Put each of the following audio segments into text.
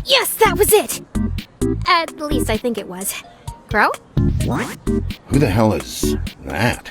Yes, that was it! At least I think it was. Crow? What? Who the hell is that?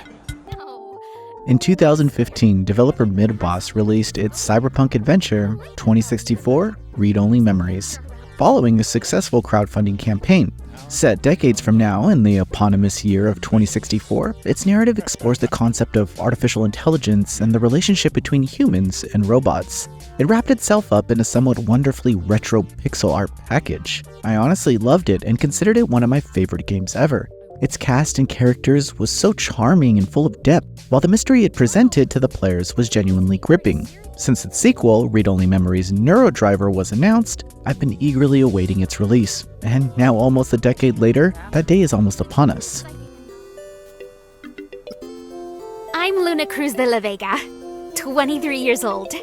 No. In 2015, developer Midboss released its cyberpunk adventure, 2064 Read-Only Memories, following a successful crowdfunding campaign. Set decades from now, in the eponymous year of 2064, its narrative explores the concept of artificial intelligence and the relationship between humans and robots. It wrapped itself up in a somewhat wonderfully retro pixel art package. I honestly loved it and considered it one of my favorite games ever. Its cast and characters was so charming and full of depth, while the mystery it presented to the players was genuinely gripping. Since its sequel, Read-Only Memories Neurodiver, was announced, I've been eagerly awaiting its release, and now almost a decade later, that day is almost upon us. I'm Luna Cruz de la Vega, 23 years old.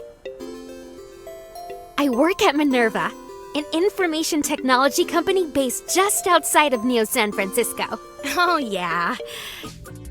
I work at Minerva, an information technology company based just outside of Neo San Francisco. Oh yeah.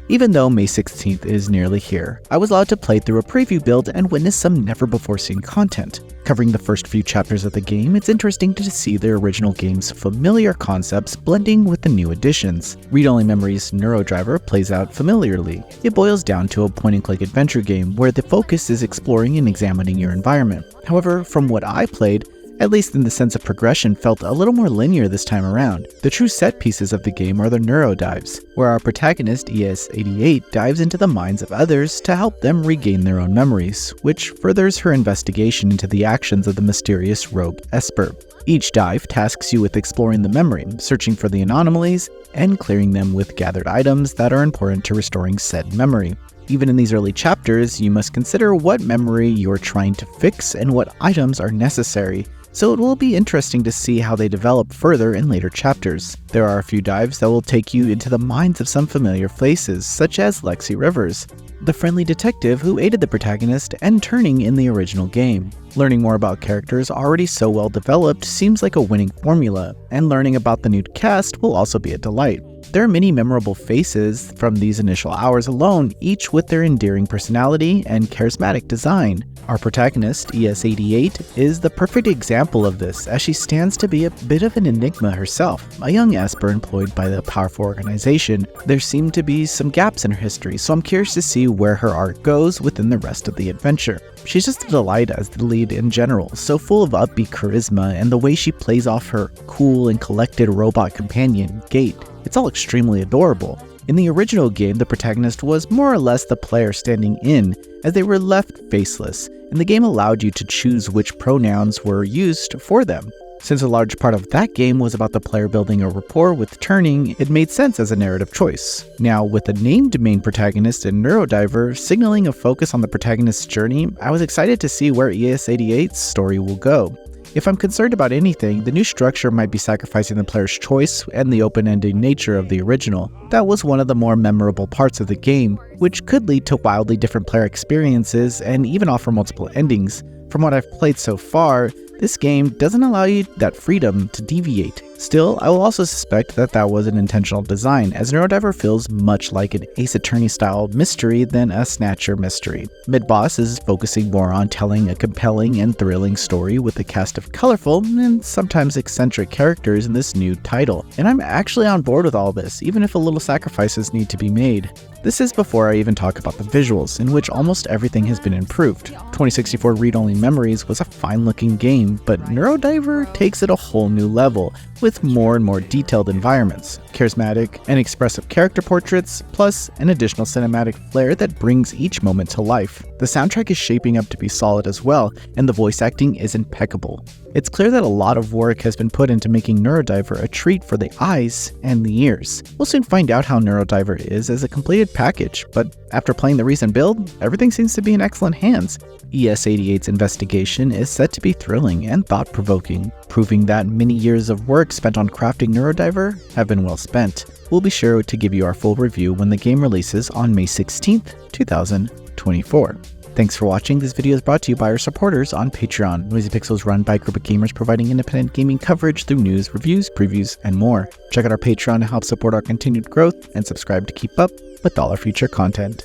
Even though May 16th is nearly here, I was allowed to play through a preview build and witness some never-before-seen content. Covering the first few chapters of the game, it's interesting to see the original game's familiar concepts blending with the new additions. Read-Only Memories Neurodiver plays out familiarly. It boils down to a point-and-click adventure game where the focus is exploring and examining your environment. However, from what I played, at least in the sense of progression, felt a little more linear this time around. The true set pieces of the game are the Neuro Dives, where our protagonist, ES-88, dives into the minds of others to help them regain their own memories, which furthers her investigation into the actions of the mysterious rogue Esper. Each dive tasks you with exploring the memory, searching for the anomalies, and clearing them with gathered items that are important to restoring said memory. Even in these early chapters, you must consider what memory you're trying to fix and what items are necessary, so it will be interesting to see how they develop further in later chapters. There are a few dives that will take you into the minds of some familiar faces, such as Lexi Rivers, the friendly detective who aided the protagonist and turning in the original game. Learning more about characters already so well developed seems like a winning formula, and learning about the new cast will also be a delight. There are many memorable faces from these initial hours alone, each with their endearing personality and charismatic design. Our protagonist, ES-88, is the perfect example of this, as she stands to be a bit of an enigma herself. A young Esper employed by the powerful organization, there seem to be some gaps in her history, so I'm curious to see where her arc goes within the rest of the adventure. She's just a delight as the lead in general, so full of upbeat charisma, and the way she plays off her cool and collected robot companion, Gate. It's all extremely adorable. In the original game, the protagonist was more or less the player standing in, as they were left faceless, and the game allowed you to choose which pronouns were used for them. Since a large part of that game was about the player building a rapport with Turning, it made sense as a narrative choice. Now, with the named main protagonist in Neurodiver signaling a focus on the protagonist's journey, I was excited to see where ES-88's story will go. If I'm concerned about anything, the new structure might be sacrificing the player's choice and the open-ended nature of the original. That was one of the more memorable parts of the game, which could lead to wildly different player experiences and even offer multiple endings. From what I've played so far, this game doesn't allow you that freedom to deviate. Still, I will also suspect that that was an intentional design, as Neurodiver feels much like an Ace Attorney-style mystery than a Snatcher mystery. Midboss is focusing more on telling a compelling and thrilling story with a cast of colorful and sometimes eccentric characters in this new title, and I'm actually on board with all this, even if a little sacrifices need to be made. This is before I even talk about the visuals, in which almost everything has been improved. 2064 Read-Only Memories was a fine-looking game, but Neurodiver takes it a whole new level, with more and more detailed environments, charismatic and expressive character portraits, plus an additional cinematic flair that brings each moment to life. The soundtrack is shaping up to be solid as well, and the voice acting is impeccable. It's clear that a lot of work has been put into making Neurodiver a treat for the eyes and the ears. We'll soon find out how Neurodiver is as a completed package, but after playing the recent build, everything seems to be in excellent hands. ES-88's investigation is set to be thrilling and thought-provoking, proving that many years of work spent on crafting Neurodiver have been well spent. We'll be sure to give you our full review when the game releases on May 16th, 2024. Thanks for watching. This video is brought to you by our supporters on Patreon. Noisy Pixel is run by a group of gamers providing independent gaming coverage through news, reviews, previews, and more. Check out our Patreon to help support our continued growth, and subscribe to keep up with all our future content.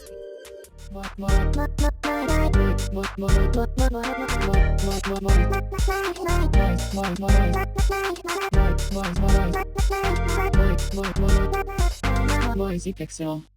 Voice pixel.